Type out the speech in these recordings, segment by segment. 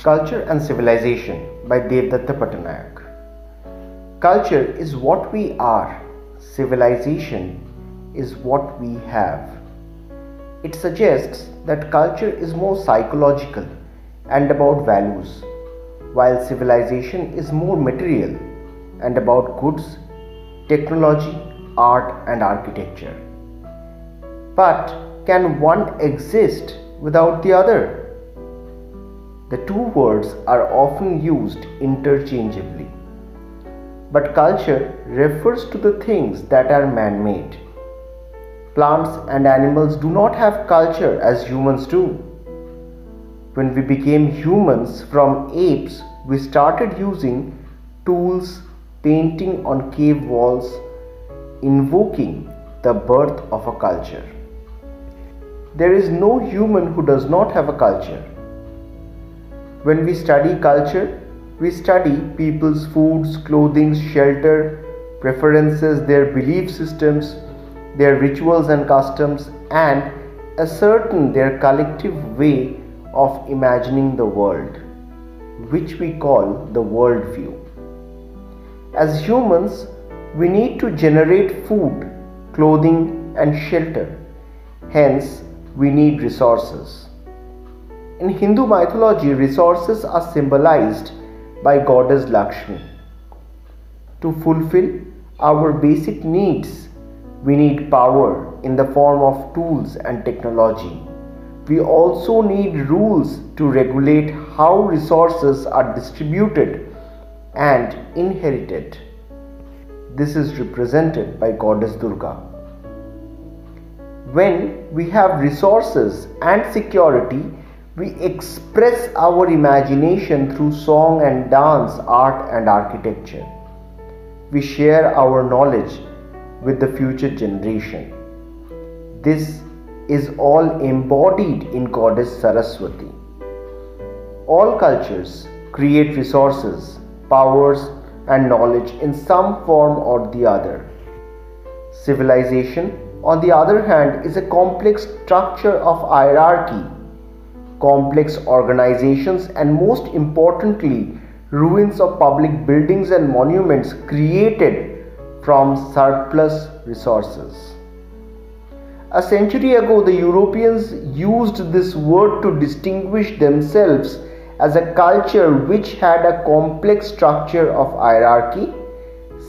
Culture and Civilization by Devdatta Patanayak. Culture is what we are, civilization is what we have. It suggests that culture is more psychological and about values, while civilization is more material and about goods, technology, art, and architecture. But can one exist without the other? The two words are often used interchangeably. But culture refers to the things that are man-made. Plants and animals do not have culture as humans do. When we became humans from apes, we started using tools, painting on cave walls, invoking the birth of a culture. There is no human who does not have a culture. When we study culture, we study people's foods, clothing, shelter, preferences, their belief systems, their rituals and customs, and ascertain their collective way of imagining the world, which we call the worldview. As humans, we need to generate food, clothing, and shelter. Hence, we need resources. In Hindu mythology, resources are symbolized by goddess Lakshmi. To fulfill our basic needs, we need power in the form of tools and technology. We also need rules to regulate how resources are distributed and inherited. This is represented by goddess Durga. When we have resources and security, we express our imagination through song and dance, art and architecture. We share our knowledge with the future generation. This is all embodied in Goddess Saraswati. All cultures create resources, powers and knowledge in some form or the other. Civilization, on the other hand, is a complex structure of hierarchy, complex organizations, and most importantly, ruins of public buildings and monuments created from surplus resources. A century ago, the Europeans used this word to distinguish themselves as a culture which had a complex structure of hierarchy,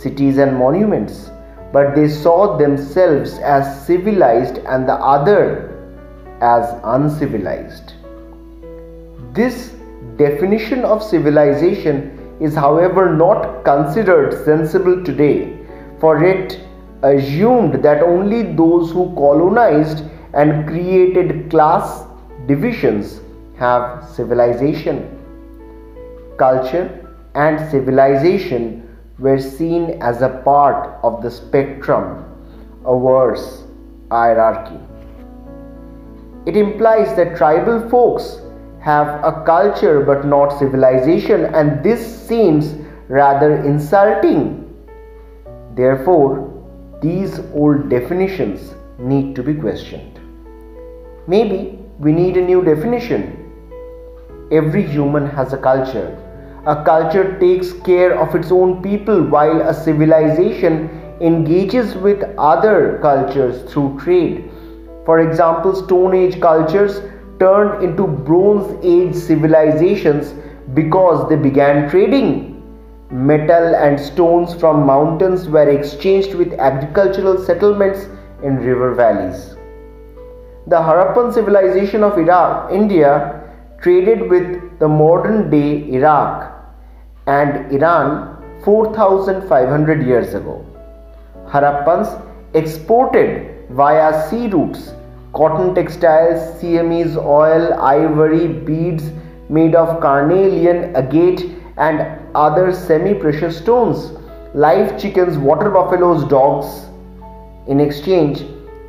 cities and monuments, but they saw themselves as civilized and the other as uncivilized. This definition of civilization is, however, not considered sensible today, for it assumed that only those who colonized and created class divisions have civilization. Culture and civilization were seen as a part of the spectrum, a worse hierarchy. It implies that tribal folks have a culture but not civilization, and this seems rather insulting. Therefore, these old definitions need to be questioned. Maybe we need a new definition. Every human has a culture. A culture takes care of its own people, while a civilization engages with other cultures through trade. For example, Stone Age cultures turned into Bronze Age civilizations because they began trading. Metal and stones from mountains were exchanged with agricultural settlements in river valleys. The Harappan civilization of India traded with the modern day Iraq and Iran 4,500 years ago. Harappans exported via sea routes cotton textiles, Siamese oil, ivory, beads made of carnelian, agate and other semi-precious stones, live chickens, water buffaloes, dogs. In exchange,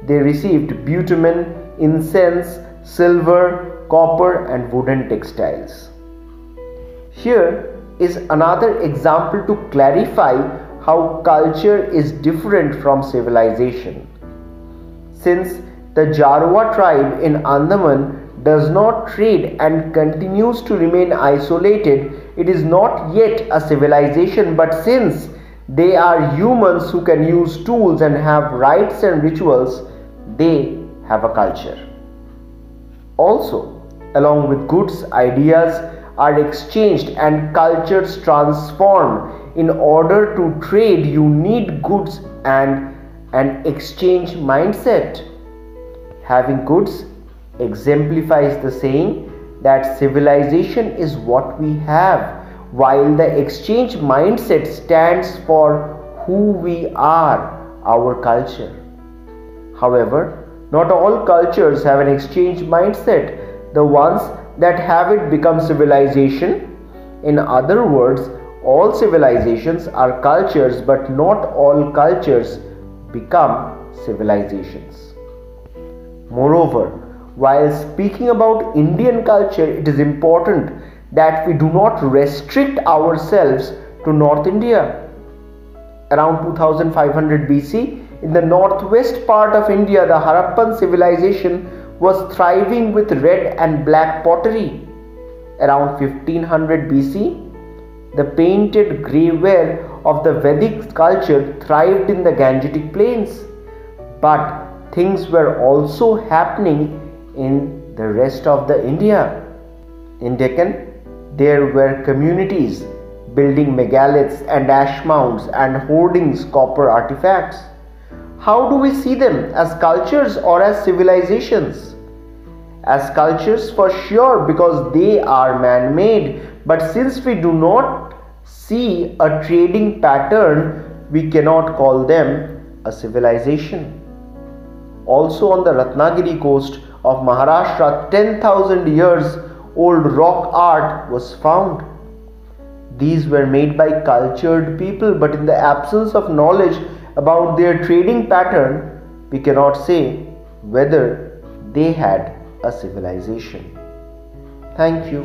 they received bitumen, incense, silver, copper and wooden textiles. Here is another example to clarify how culture is different from civilization. Since the Jarwa tribe in Andaman does not trade and continues to remain isolated, it is not yet a civilization, but since they are humans who can use tools and have rites and rituals, they have a culture. Also, along with goods, ideas are exchanged and cultures transform. In order to trade, you need goods and an exchange mindset. Having goods exemplifies the saying that civilization is what we have, while the exchange mindset stands for who we are, our culture. However, not all cultures have an exchange mindset. The ones that have it become civilization. In other words, all civilizations are cultures, but not all cultures become civilizations. Moreover, while speaking about Indian culture, it is important that we do not restrict ourselves to North India. Around 2500 BC, in the northwest part of India, the Harappan civilization was thriving with red and black pottery. Around 1500 BC, the painted grey ware of the Vedic culture thrived in the Gangetic plains. But things were also happening in the rest of the India. In Deccan, there were communities building megaliths and ash mounds and hoarding copper artifacts. How do we see them, as cultures or as civilizations? As cultures for sure, because they are man-made. But since we do not see a trading pattern, we cannot call them a civilization. Also on the Ratnagiri coast of Maharashtra, 10,000 years old rock art was found. These were made by cultured people, but in the absence of knowledge about their trading pattern, we cannot say whether they had a civilization. Thank you.